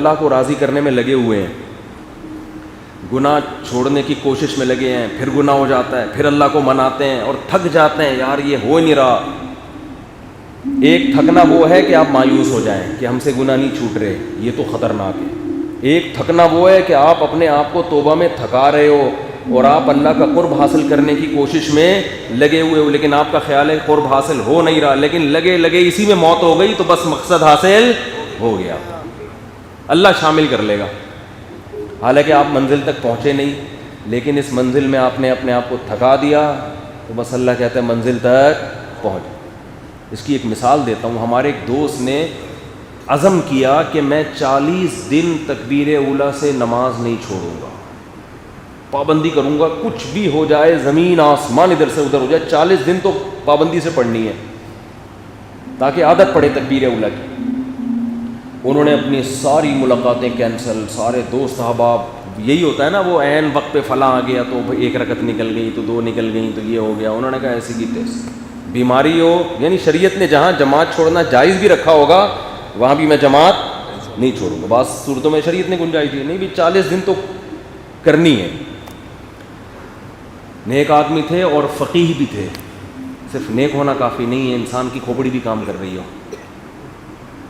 اللہ کو راضی کرنے میں لگے ہوئے ہیں, گناہ چھوڑنے کی کوشش میں لگے ہیں, پھر گناہ ہو جاتا ہے, پھر اللہ کو مناتے ہیں اور تھک جاتے ہیں, یار یہ ہو نہیں رہا. ایک تھکنا وہ ہے کہ آپ مایوس ہو جائیں کہ ہم سے گناہ نہیں چھوٹ رہے, یہ تو خطرناک ہے. ایک تھکنا وہ ہے کہ آپ اپنے آپ کو توبہ میں تھکا رہے ہو اور آپ اللہ کا قرب حاصل کرنے کی کوشش میں لگے ہوئے ہو, لیکن آپ کا خیال ہے قرب حاصل ہو نہیں رہا, لیکن لگے لگے اسی میں موت ہو گئی تو بس مقصد حاصل ہو گیا, اللہ شامل کر لے گا. حالانکہ آپ منزل تک پہنچے نہیں, لیکن اس منزل میں آپ نے اپنے آپ کو تھکا دیا تو بس اللہ کہتا ہے منزل تک پہنچ. اس کی ایک مثال دیتا ہوں. ہمارے ایک دوست نے عزم کیا کہ میں 40 دن تکبیر اولیٰ سے نماز نہیں چھوڑوں گا, پابندی کروں گا, کچھ بھی ہو جائے, زمین آسمان ادھر سے ادھر ہو جائے, 40 دن تو پابندی سے پڑھنی ہے تاکہ عادت پڑے تکبیر اولیٰ کی. انہوں نے اپنی ساری ملاقاتیں کینسل, سارے دوست احباب, یہی ہوتا ہے نا, وہ عین وقت پہ فلاں آ گیا تو ایک رکعت نکل گئی تو 2 نکل گئیں تو یہ ہو گیا. انہوں نے کہا ایسی کی تیسی, بیماری ہو, یعنی شریعت نے جہاں جماعت چھوڑنا جائز بھی رکھا ہوگا وہاں بھی میں جماعت نہیں چھوڑوں گا. بعض صورتوں میں شریعت نے گنجائش دی, نہیں بھی 40 دن تو کرنی ہے. نیک آدمی تھے اور فقیہ بھی تھے, صرف نیک ہونا کافی نہیں ہے, انسان کی کھوپڑی بھی کام کر رہی ہو.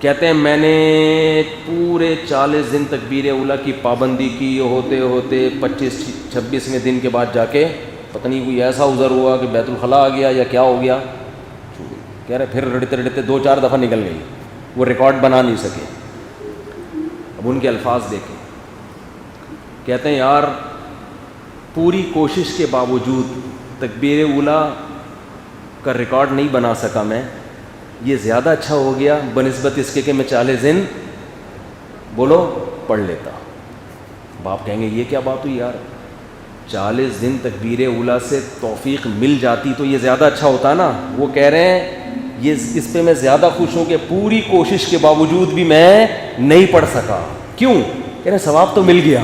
کہتے ہیں میں نے پورے 40 دن تکبیر اولیٰ کی پابندی کی, ہوتے ہوتے 25-26ویں دن کے بعد جا کے پتہ نہیں کوئی ایسا عذر ہوا کہ بیت الخلاء آ گیا یا کیا ہو گیا, کہہ رہے پھر رڑتے رڑتے 2-4 دفعہ نکل گئی, وہ ریکارڈ بنا نہیں سکے. اب ان کے الفاظ دیکھیں, کہتے ہیں یار پوری کوشش کے باوجود تکبیر اولیٰ کا ریکارڈ نہیں بنا سکا میں, یہ زیادہ اچھا ہو گیا بنسبت اس کے کہ میں 40 دن بولو پڑھ لیتا. باپ کہیں گے یہ کیا بات ہوئی یار, 40 دن تکبیر اولیٰ سے توفیق مل جاتی تو یہ زیادہ اچھا ہوتا نا. وہ کہہ رہے ہیں یہ اس پہ میں زیادہ خوش ہوں کہ پوری کوشش کے باوجود بھی میں نہیں پڑھ سکا. کیوں؟ کہہ رہے ہیں ثواب تو مل گیا,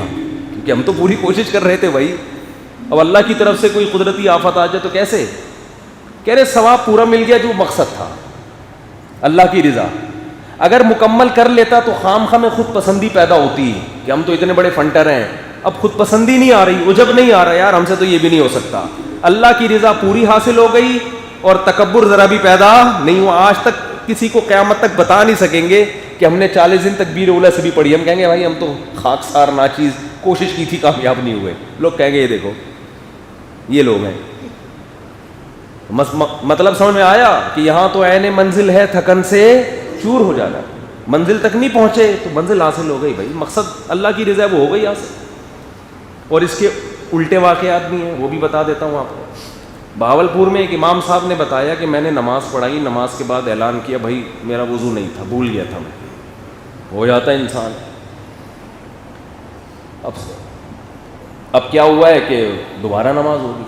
کیونکہ ہم تو پوری کوشش کر رہے تھے بھائی. اب اللہ کی طرف سے کوئی قدرتی آفت آ جائے تو کیسے؟ کہہ رہے ثواب پورا مل گیا جو مقصد تھا, اللہ کی رضا. اگر مکمل کر لیتا تو خام خواہ میں خود پسندی پیدا ہوتی کہ ہم تو اتنے بڑے فنٹر ہیں, اب خود پسندی نہیں آ رہی, عجب نہیں آ رہا یار ہم سے تو یہ بھی نہیں ہو سکتا. اللہ کی رضا پوری حاصل ہو گئی اور تکبر ذرا بھی پیدا نہیں ہوا. آج تک کسی کو قیامت تک بتا نہیں سکیں گے کہ ہم نے 40 دن تکبیر اولیٰ سے بھی پڑھی, ہم کہیں گے بھائی ہم تو خاکسار ناچیز کوشش کی تھی کامیاب نہیں ہوئے. لوگ کہیں گے یہ دیکھو یہ لوگ ہیں. مطلب سمجھ میں آیا کہ یہاں تو عین منزل ہے تھکن سے چور ہو جانا, منزل تک نہیں پہنچے تو منزل حاصل ہو گئی بھائی, مقصد اللہ کی رضا وہ ہو گئی حاصل. اور اس کے الٹے واقعات بھی ہیں, وہ بھی بتا دیتا ہوں آپ کو. بہاولپور میں ایک امام صاحب نے بتایا کہ میں نے نماز پڑھائی, نماز کے بعد اعلان کیا بھائی میرا وضو نہیں تھا, بھول گیا تھا میں. ہو جاتا ہے انسان. اب کیا ہوا ہے کہ دوبارہ نماز ہوگی.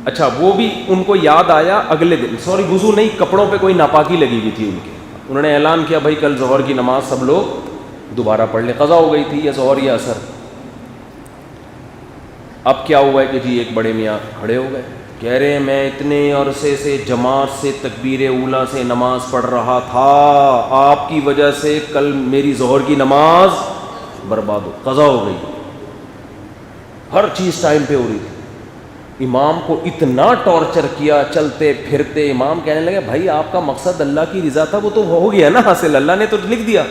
اچھا وہ بھی ان کو یاد آیا اگلے دن, وضو نہیں, کپڑوں پہ کوئی ناپاکی لگی ہوئی تھی ان کے. انہوں نے اعلان کیا بھائی کل ظہر کی نماز سب لوگ دوبارہ پڑھ لیں, قضا ہو گئی تھی یا ظہر یا عصر. اب کیا ہوا ہے کہ جی ایک بڑے میاں کھڑے ہو گئے, کہہ رہے ہیں میں اتنے عرصے سے جماعت سے تکبیر اولیٰ سے نماز پڑھ رہا تھا, آپ کی وجہ سے کل میری ظہر کی نماز برباد ہو, قضا ہو گئی. ہر چیز ٹائم پہ ہو رہی تھی. امام کو اتنا ٹارچر کیا, چلتے پھرتے. امام کہنے لگے بھائی آپ کا مقصد اللہ کی رضا تھا, وہ تو ہو گیا نا حاصل, اللہ نے تو لکھ دیا.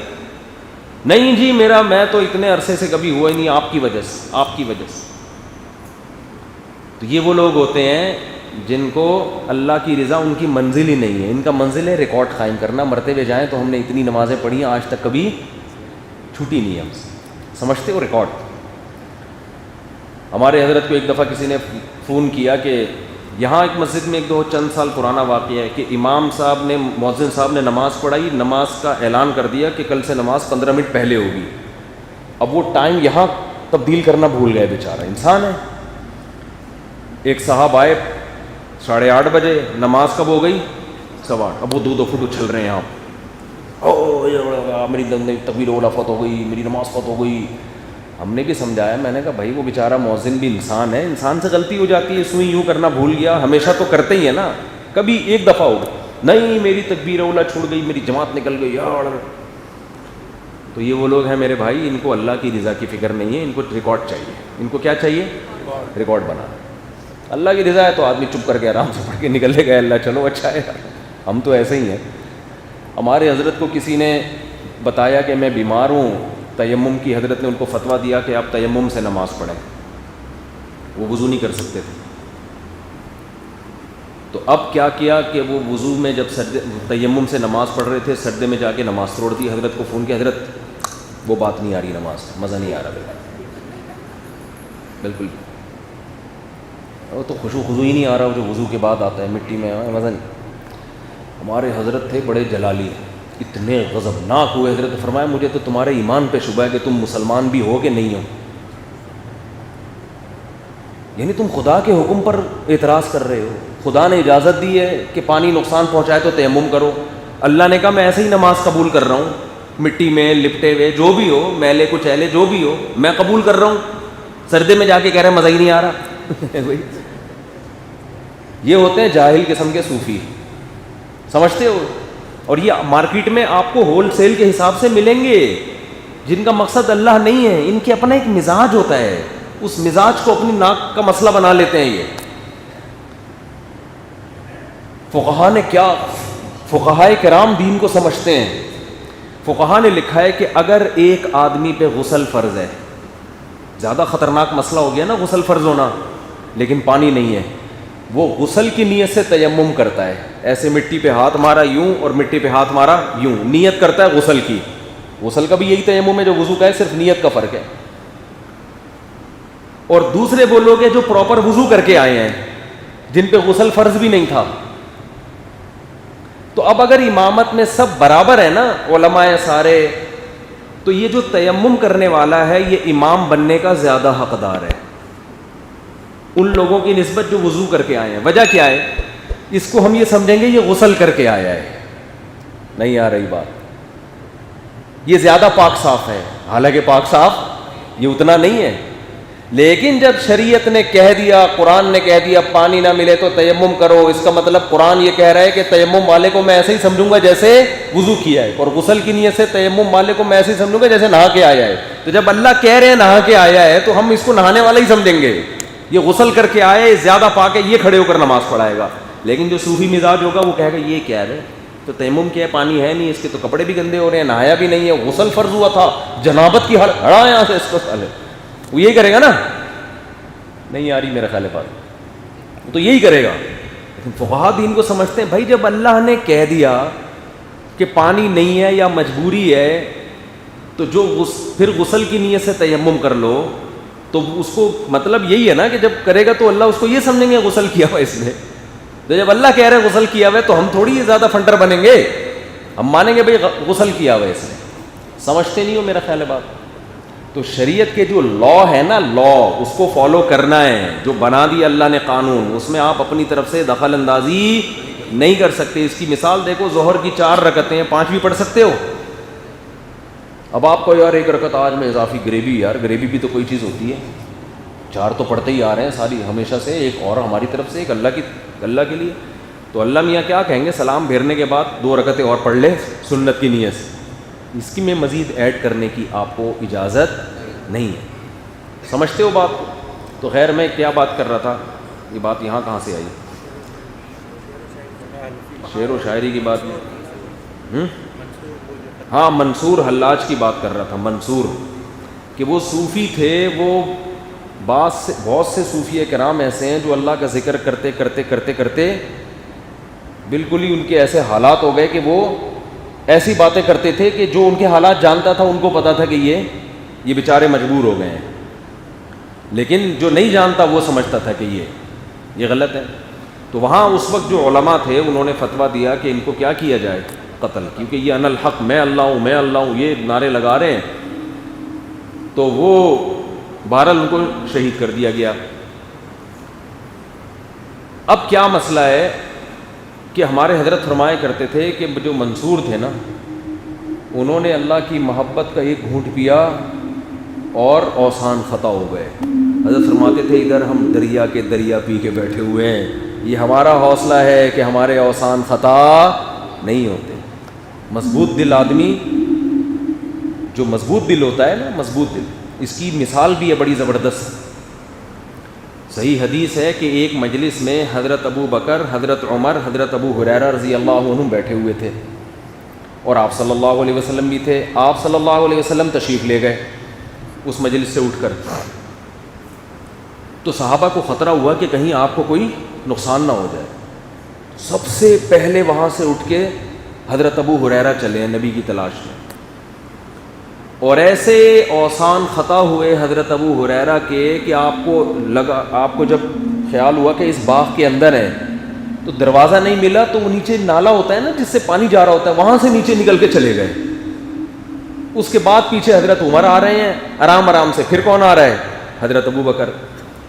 نہیں جی میں تو اتنے عرصے سے کبھی ہوا ہی نہیں, آپ کی وجہ سے, آپ کی وجہ سے. تو یہ وہ لوگ ہوتے ہیں جن کو اللہ کی رضا ان کی منزل ہی نہیں ہے. ان کا منزل ہے ریکارڈ قائم کرنا, مرتے ہوئے جائیں تو ہم نے اتنی نمازیں پڑھی ہیں آج تک کبھی چھوٹی نہیں ہے ہم سے, سمجھتے ہو ریکارڈ. ہمارے حضرت کو ایک دفعہ کسی نے فون کیا کہ یہاں ایک مسجد میں چند سال پرانا واقعہ ہے کہ امام صاحب نے, مؤذن صاحب نے نماز پڑھائی, نماز کا اعلان کر دیا کہ کل سے نماز 15 منٹ پہلے ہوگی. اب وہ ٹائم یہاں تبدیل کرنا بھول گئے, بیچارہ انسان ہے. ایک صاحب آئے 8:30 بجے, نماز کب ہو گئی 8:15. اب وہ 2 فٹ اچھل رہے ہیں یہاں, او میری تکبیر اولیٰ فوت ہو گئی, میری نماز فوت ہو گئی. ہم نے بھی سمجھایا, میں نے کہا بھائی وہ بیچارہ مؤذن بھی انسان ہے, انسان سے غلطی ہو جاتی ہے, سوئی یوں کرنا بھول گیا, ہمیشہ تو کرتے ہی ہے نا, کبھی ایک دفعہ ہو گئی. نہیں میری تکبیر اولیٰ چھوڑ گئی, میری جماعت نکل گئی یار. تو یہ وہ لوگ ہیں میرے بھائی، ان کو اللہ کی رضا کی فکر نہیں ہے، ان کو ریکارڈ چاہیے. ان کو کیا چاہیے؟ ریکارڈ بنا. اللہ کی رضا ہے تو آدمی چپ کر کے آرام سے پڑھ کے نکل لے گا، اللہ چلو اچھا ہے. ہم تو ایسے ہی ہیں. ہمارے حضرت کو کسی نے بتایا کہ میں بیمار ہوں، تیمم کی، حضرت نے ان کو فتویٰ دیا کہ آپ تیمم سے نماز پڑھیں. وہ وضو نہیں کر سکتے تھے. تو اب کیا کیا کہ وہ وضو میں جب تیمم سے نماز پڑھ رہے تھے، سجدے میں جا کے نماز توڑ دی. حضرت کو فون کیا، حضرت وہ بات نہیں آ رہی، نماز مزہ نہیں آ رہا بالکل. وہ تو خشوع خضوع ہی نہیں آ رہا جو وضو کے بعد آتا ہے، مٹی میں مزہ نہیں. ہمارے حضرت تھے بڑے جلالی، اتنے غضبناک ہوئے. حضرت نے فرمایا مجھے تو تمہارے ایمان پہ شبہ ہے کہ تم مسلمان بھی ہو کہ نہیں ہو. یعنی تم خدا کے حکم پر اعتراض کر رہے ہو. خدا نے اجازت دی ہے کہ پانی نقصان پہنچائے تو تیمم کرو. اللہ نے کہا میں ایسے ہی نماز قبول کر رہا ہوں، مٹی میں لپٹے ہوئے جو بھی ہو، میلے کچیلے جو بھی ہو میں قبول کر رہا ہوں. سردے میں جا کے کہہ رہے ہیں مزہ ہی نہیں آ رہا. یہ ہوتے ہیں جاہل قسم کے صوفی، سمجھتے ہو. اور یہ مارکیٹ میں آپ کو ہول سیل کے حساب سے ملیں گے، جن کا مقصد اللہ نہیں ہے. ان کے اپنا ایک مزاج ہوتا ہے، اس مزاج کو اپنی ناک کا مسئلہ بنا لیتے ہیں. یہ فقہا نے کیا، فقہائے کرام دین کو سمجھتے ہیں. فقہا نے لکھا ہے کہ اگر ایک آدمی پہ غسل فرض ہے، زیادہ خطرناک مسئلہ ہو گیا نا غسل فرض ہونا، لیکن پانی نہیں ہے، وہ غسل کی نیت سے تیمم کرتا ہے. ایسے مٹی پہ ہاتھ مارا یوں اور مٹی پہ ہاتھ مارا یوں، نیت کرتا ہے غسل کی. غسل کا بھی یہی تیمم ہے جو وضو کا ہے، صرف نیت کا فرق ہے. اور دوسرے وہ لوگ ہیں جو پراپر وضو کر کے آئے ہیں، جن پہ غسل فرض بھی نہیں تھا. تو اب اگر امامت میں سب برابر ہے نا، علماء سارے، تو یہ جو تیمم کرنے والا ہے یہ امام بننے کا زیادہ حقدار ہے ان لوگوں کی نسبت جو وضو کر کے آئے ہیں. وجہ کیا ہے؟ اس کو ہم یہ سمجھیں گے یہ غسل کر کے آیا ہے. نہیں آ رہی بات؟ یہ زیادہ پاک صاف ہے، حالانکہ پاک صاف یہ اتنا نہیں ہے. لیکن جب شریعت نے کہہ دیا، قرآن نے کہہ دیا پانی نہ ملے تو تیمم کرو، اس کا مطلب قرآن یہ کہہ رہا ہے کہ تیمم والے کو میں ایسے ہی سمجھوں گا جیسے وضو کیا ہے، اور غسل کی نیت سے تیمم والے کو میں ایسے ہی سمجھوں گا جیسے نہا کے آیا ہے. تو جب اللہ کہہ رہے ہیں نہا کے آیا ہے تو ہم اس کو نہانے والا ہی سمجھیں گے. یہ غسل کر کے آئے، زیادہ پاک ہے، یہ کھڑے ہو کر نماز پڑھائے گا. لیکن جو صوفی مزاج ہوگا وہ کہے گا یہ کیا ہے، تو تیمم کیا ہے، پانی ہے نہیں، اس کے تو کپڑے بھی گندے ہو رہے ہیں، نہایا بھی نہیں ہے، غسل فرض ہوا تھا، جنابت کی ہڑا یہاں سے اس کو سالے. وہ یہی کرے گا نا. نہیں آ رہی میرا خیال ہے بات، تو یہی کرے گا. لیکن فقہا دین کو سمجھتے ہیں بھائی جب اللہ نے کہہ دیا کہ پانی نہیں ہے یا مجبوری ہے تو جو پھر غسل کی نیت سے تیمم کر لو، تو اس کو مطلب یہی ہے نا کہ جب کرے گا تو اللہ اس کو یہ سمجھیں گے غسل کیا ہوا اس نے. تو جب اللہ کہہ رہے ہیں غسل کیا ہوا ہے تو ہم تھوڑی زیادہ فنٹر بنیں گے، ہم مانیں گے بھائی غسل کیا ہوا ہے اس نے. سمجھتے نہیں ہو میرا خیال ہے بات؟ تو شریعت کے جو لا ہے نا، لا اس کو فالو کرنا ہے. جو بنا دی اللہ نے قانون، اس میں آپ اپنی طرف سے دخل اندازی نہیں کر سکتے. اس کی مثال دیکھو، ظہر کی 4 رکعتیں ہیں، 5 بھی پڑھ سکتے ہو. اب آپ کو یار 1 رکعت آج میں اضافی گریوی، یار گریوی بھی تو کوئی چیز ہوتی ہے. 4 تو پڑھتے ہی آ رہے ہیں ساری ہمیشہ سے، ایک اور ہماری طرف سے، ایک اللہ کے لیے. تو اللہ میاں کیا کہیں گے، سلام پھیرنے کے بعد 2 رکعتیں اور پڑھ لے سنت کی نیت سے. اس کی میں مزید ایڈ کرنے کی آپ کو اجازت نہیں ہے. سمجھتے ہو بات کو؟ تو خیر میں کیا بات کر رہا تھا، یہ بات یہاں کہاں سے آئی؟ شعر و شاعری کی بات میں ہاں منصور حلاج کی بات کر رہا تھا. منصور کہ وہ صوفی تھے، وہ بہت سے صوفی کرام ایسے ہیں جو اللہ کا ذکر کرتے کرتے کرتے کرتے بالکل ہی ان کے ایسے حالات ہو گئے کہ وہ ایسی باتیں کرتے تھے کہ جو ان کے حالات جانتا تھا ان کو پتا تھا کہ یہ بیچارے مجبور ہو گئے ہیں، لیکن جو نہیں جانتا وہ سمجھتا تھا کہ یہ غلط ہے. تو وہاں اس وقت جو علماء تھے انہوں نے فتویٰ دیا کہ ان کو کیا کیا جائے، قتل، کیونکہ یہ انا الحق، میں اللہ ہوں میں اللہ ہوں، یہ نعرے لگا رہے ہیں. تو وہ بہرحال ان کو شہید کر دیا گیا. اب کیا مسئلہ ہے کہ ہمارے حضرت فرمایا کرتے تھے کہ جو منصور تھے نا، انہوں نے اللہ کی محبت کا ایک گھونٹ پیا اور اوثان خطا ہو گئے. حضرت فرماتے تھے ادھر ہم دریا کے دریا پی کے بیٹھے ہوئے ہیں، یہ ہمارا حوصلہ ہے کہ ہمارے اوثان خطا نہیں ہوتے. مضبوط دل آدمی جو مضبوط دل ہوتا ہے نا، مضبوط دل، اس کی مثال بھی ہے بڑی زبردست. صحیح حدیث ہے کہ ایک مجلس میں حضرت ابو بکر، حضرت عمر، حضرت ابو ہریرہ رضی اللہ عنہ بیٹھے ہوئے تھے، اور آپ صلی اللہ علیہ وسلم بھی تھے. آپ صلی اللہ علیہ وسلم تشریف لے گئے اس مجلس سے اٹھ کر. تو صحابہ کو خطرہ ہوا کہ کہیں آپ کو کوئی نقصان نہ ہو جائے. سب سے پہلے وہاں سے اٹھ کے حضرت ابو ہریرہ چلے ہیں نبی کی تلاش میں، اور ایسے اوسان خطا ہوئے حضرت ابو ہریرہ کے کہ آپ کو جب خیال ہوا کہ اس باغ کے اندر ہے تو دروازہ نہیں ملا، تو وہ نیچے نالا ہوتا ہے نا جس سے پانی جا رہا ہوتا ہے، وہاں سے نیچے نکل کے چلے گئے. اس کے بعد پیچھے حضرت عمر آ رہے ہیں آرام آرام سے، پھر کون آ رہا ہے؟ حضرت ابو بکر.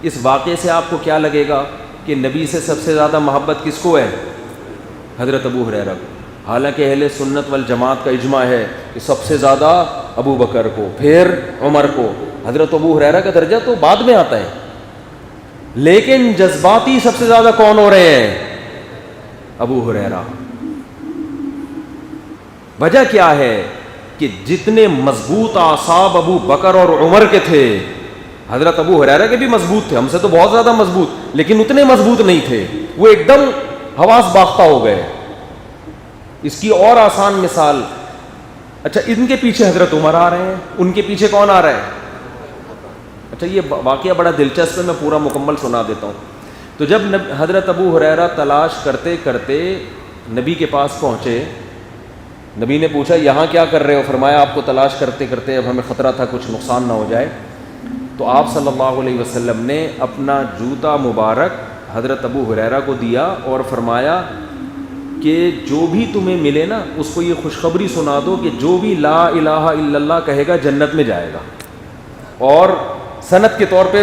اس واقعے سے آپ کو کیا لگے گا کہ نبی سے سب سے زیادہ محبت کس کو ہے؟ حضرت ابو ہریرہ کو. حالانکہ اہل سنت والجماعت کا اجماع ہے کہ سب سے زیادہ ابو بکر کو، پھر عمر کو. حضرت ابو ہریرہ کا درجہ تو بعد میں آتا ہے، لیکن جذباتی سب سے زیادہ کون ہو رہے ہیں؟ ابو ہریرہ. وجہ کیا ہے کہ جتنے مضبوط اعصاب ابو بکر اور عمر کے تھے، حضرت ابو ہریرہ کے بھی مضبوط تھے، ہم سے تو بہت زیادہ مضبوط، لیکن اتنے مضبوط نہیں تھے، وہ ایک دم حواس باختہ ہو گئے. اس کی اور آسان مثال، اچھا ان کے پیچھے حضرت عمر آ رہے ہیں، ان کے پیچھے کون آ رہا ہے؟ اچھا یہ واقعہ بڑا دلچسپ ہے، میں پورا مکمل سنا دیتا ہوں. تو جب حضرت ابو ہریرہ تلاش کرتے کرتے نبی کے پاس پہنچے، نبی نے پوچھا یہاں کیا کر رہے ہو؟ فرمایا آپ کو تلاش کرتے کرتے اب ہمیں خطرہ تھا کچھ نقصان نہ ہو جائے. تو آپ صلی اللہ علیہ وسلم نے اپنا جوتا مبارک حضرت ابو ہریرہ کو دیا اور فرمایا کہ جو بھی تمہیں ملے نا اس کو یہ خوشخبری سنا دو کہ جو بھی لا الہ الا اللہ کہے گا جنت میں جائے گا، اور سند کے طور پہ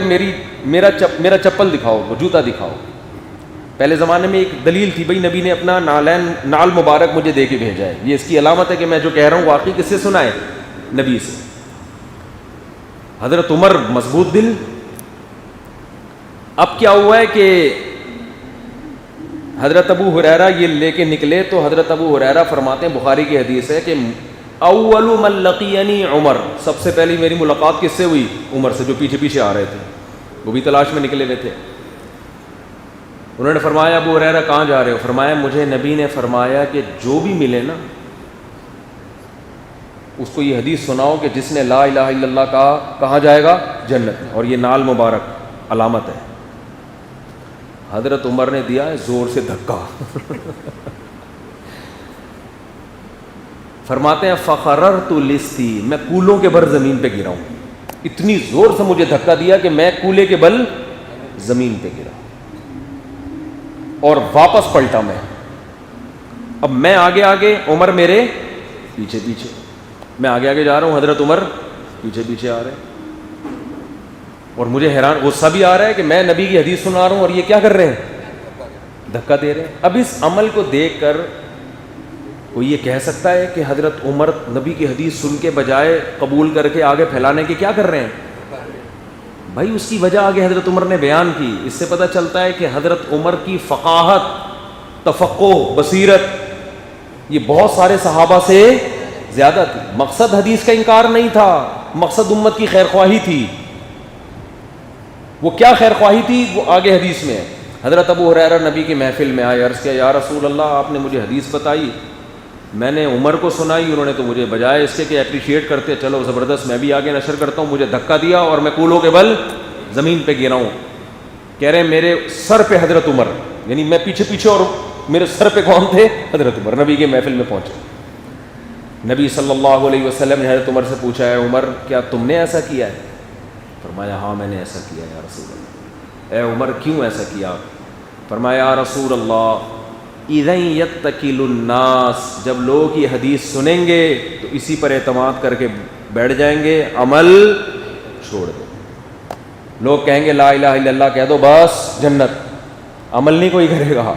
میرا چپل دکھاؤ، وہ جوتا دکھاؤ. پہلے زمانے میں ایک دلیل تھی، بھائی نبی نے اپنا نال مبارک مجھے دے کے بھیجا ہے، یہ اس کی علامت ہے کہ میں جو کہہ رہا ہوں واقعی کس سے سنا ہے؟ نبی سے. حضرت عمر مضبوط دل. اب کیا ہوا ہے کہ حضرت ابو ہریرہ یہ لے کے نکلے، تو حضرت ابو ہریرہ فرماتے ہیں، بخاری کی حدیث ہے کہ اول من لقینی عمر، سب سے پہلی میری ملاقات کس سے ہوئی؟ عمر سے، جو پیچھے پیچھے آ رہے تھے، وہ بھی تلاش میں نکلے ہوئے تھے. انہوں نے فرمایا ابو ہریرہ کہاں جا رہے ہو؟ فرمایا مجھے نبی نے فرمایا کہ جو بھی ملے نا اس کو یہ حدیث سناؤ کہ جس نے لا الہ الا اللہ کہا کہاں جائے گا؟ جنت میں، اور یہ نال مبارک علامت ہے. حضرت عمر نے دیا ہے زور سے دھکا. فرماتے ہیں فخررت لستی، میں کولوں کے بھر زمین پہ گرا ہوں، اتنی زور سے مجھے دھکا دیا کہ میں کولے کے بل زمین پہ گرا اور واپس پلٹا. میں اب میں آگے آگے، عمر میرے پیچھے پیچھے، میں آگے آگے جا رہا ہوں، حضرت عمر پیچھے پیچھے آ رہے ہیں. اور مجھے حیران غصہ بھی آ رہا ہے کہ میں نبی کی حدیث سنا رہا ہوں اور یہ کیا کر رہے ہیں؟ دھکا دے رہے ہیں. اب اس عمل کو دیکھ کر کوئی یہ کہہ سکتا ہے کہ حضرت عمر نبی کی حدیث سن کے بجائے قبول کر کے آگے پھیلانے کے کیا کر رہے ہیں؟ بھائی اس کی وجہ آگے حضرت عمر نے بیان کی. اس سے پتہ چلتا ہے کہ حضرت عمر کی فقاہت، تفقہ، بصیرت یہ بہت سارے صحابہ سے زیادہ تھی. مقصد حدیث کا انکار نہیں تھا، مقصد امت کی خیر خواہی تھی. وہ کیا خیر خواہی تھی وہ آگے حدیث میں ہے. حضرت ابو ہریرہ نبی کی محفل میں آئے، عرض کیا یا رسول اللہ آپ نے مجھے حدیث بتائی، میں نے عمر کو سنائی، انہوں نے تو مجھے بجائے اس کے کہ اپریشیٹ کرتے چلو زبردست میں بھی آگے نشر کرتا ہوں، مجھے دھکا دیا اور میں کولوں کے بل زمین پہ گرا ہوں. کہہ رہے ہیں میرے سر پہ حضرت عمر، یعنی میں پیچھے پیچھے اور میرے سر پہ کون تھے؟ حضرت عمر. نبی کے محفل میں پہنچے. نبی صلی اللہ علیہ وسلم نے حضرت عمر سے پوچھا ہے عمر کیا تم نے ایسا کیا ہے؟ فرمایا ہاں میں نے ایسا کیا یا رسول اللہ. اے عمر کیوں ایسا کیا؟ فرمایا یا رسول اللہ اذا یتکل الناس، جب لوگ یہ حدیث سنیں گے تو اسی پر اعتماد کر کے بیٹھ جائیں گے، عمل چھوڑ دو. لوگ کہیں گے لا الہ الا اللہ کہہ دو بس جنت، عمل نہیں کوئی کرے گا.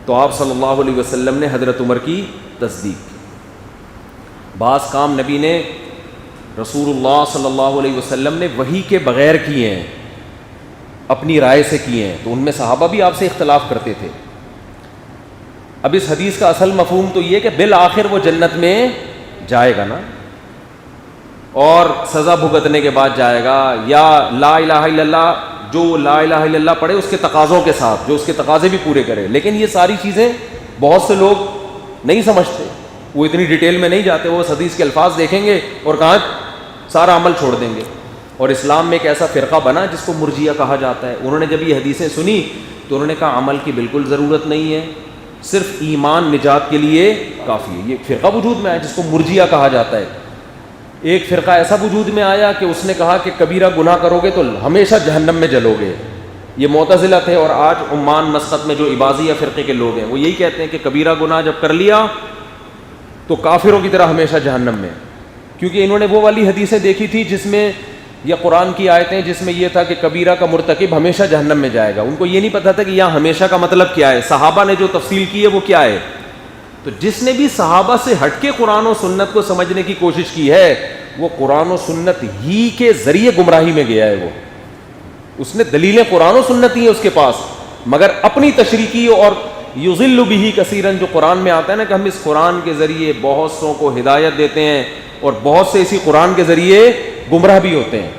تو آپ صلی اللہ علیہ وسلم نے حضرت عمر کی تصدیق کی. بعض کام نبی نے رسول اللہ صلی اللہ علیہ وسلم نے وحی کے بغیر کیے ہیں، اپنی رائے سے کیے ہیں، تو ان میں صحابہ بھی آپ سے اختلاف کرتے تھے. اب اس حدیث کا اصل مفہوم تو یہ کہ بالآخر وہ جنت میں جائے گا نا. اور سزا بھگتنے کے بعد جائے گا، یا لا الہ الا اللہ، جو لا الہ الا اللہ پڑھے اس کے تقاضوں کے ساتھ، جو اس کے تقاضے بھی پورے کرے. لیکن یہ ساری چیزیں بہت سے لوگ نہیں سمجھتے، وہ اتنی ڈیٹیل میں نہیں جاتے، وہ حدیث کے الفاظ دیکھیں گے اور کہاں سارا عمل چھوڑ دیں گے. اور اسلام میں ایک ایسا فرقہ بنا جس کو مرجئہ کہا جاتا ہے. انہوں نے جب یہ حدیثیں سنی تو انہوں نے کہا عمل کی بالکل ضرورت نہیں ہے، صرف ایمان نجات کے لیے کافی ہے. یہ فرقہ وجود میں آیا جس کو مرجئہ کہا جاتا ہے. ایک فرقہ ایسا وجود میں آیا کہ اس نے کہا کہ کبیرہ گناہ کرو گے تو ہمیشہ جہنم میں جلو گے. یہ معتزلہ تھے، اور آج عمان مسقط میں جو عباضیہ فرقے کے لوگ ہیں وہ یہی کہتے ہیں کہ کبیرہ گناہ جب کر لیا تو کافروں کی طرح ہمیشہ جہنم میں. کیونکہ انہوں نے وہ والی حدیثیں دیکھی تھی جس میں، یا قرآن کی آیتیں جس میں یہ تھا کہ کبیرہ کا مرتکب ہمیشہ جہنم میں جائے گا. ان کو یہ نہیں پتا تھا کہ یہاں ہمیشہ کا مطلب کیا ہے، صحابہ نے جو تفصیل کی ہے وہ کیا ہے. تو جس نے بھی صحابہ سے ہٹ کے قرآن و سنت کو سمجھنے کی کوشش کی ہے وہ قرآن و سنت ہی کے ذریعے گمراہی میں گیا ہے. وہ اس نے دلیلیں قرآن و سنت ہی ہیں اس کے پاس، مگر اپنی تشریح کی. اور یضل بہ کثیرا جو قرآن میں آتا ہے نا کہ ہم اس قرآن کے ذریعے بہت سوں کو ہدایت دیتے ہیں اور بہت سے اسی قرآن کے ذریعے گمراہ بھی ہوتے ہیں.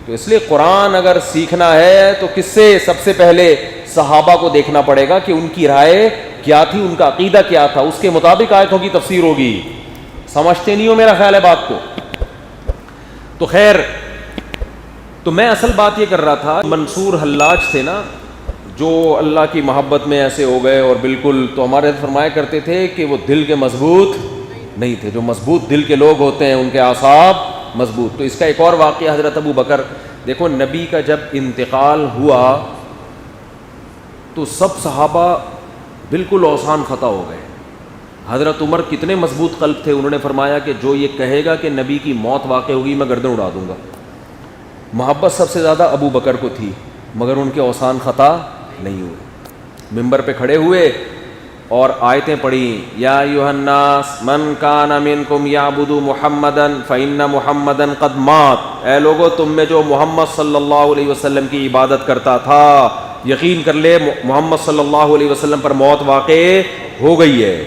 تو اس لیے قرآن اگر سیکھنا ہے تو کس سے؟ سب سے پہلے صحابہ کو دیکھنا پڑے گا کہ ان کی رائے کیا تھی، ان کا عقیدہ کیا تھا، اس کے مطابق آیتوں کی تفسیر ہوگی. سمجھتے نہیں ہو میرا خیال ہے بات کو؟ تو خیر، تو میں اصل بات یہ کر رہا تھا، منصور حلاج تھے نا جو اللہ کی محبت میں ایسے ہو گئے اور بالکل، تو ہمارے فرمایا کرتے تھے کہ وہ دل کے مضبوط نہیں تھے. جو مضبوط دل کے لوگ ہوتے ہیں ان کے اعصاب مضبوط. تو اس کا ایک اور واقعہ حضرت ابو بکر، دیکھو نبی کا جب انتقال ہوا تو سب صحابہ بالکل اوسان خطا ہو گئے. حضرت عمر کتنے مضبوط قلب تھے، انہوں نے فرمایا کہ جو یہ کہے گا کہ نبی کی موت واقع ہوگی میں گردن اڑا دوں گا. محبت سب سے زیادہ ابو بکر کو تھی، مگر ان کے اوسان خطا نہیں ہوئے. ممبر پہ کھڑے ہوئے اور آیتیں پڑھی، یا ایھا الناس من کان منکم یعبد محمدا فإن محمدا قد مات. اے لوگو تم میں جو محمد صلی اللہ علیہ وسلم کی عبادت کرتا تھا یقین کر لے محمد صلی اللہ علیہ وسلم پر موت واقع ہو گئی ہے.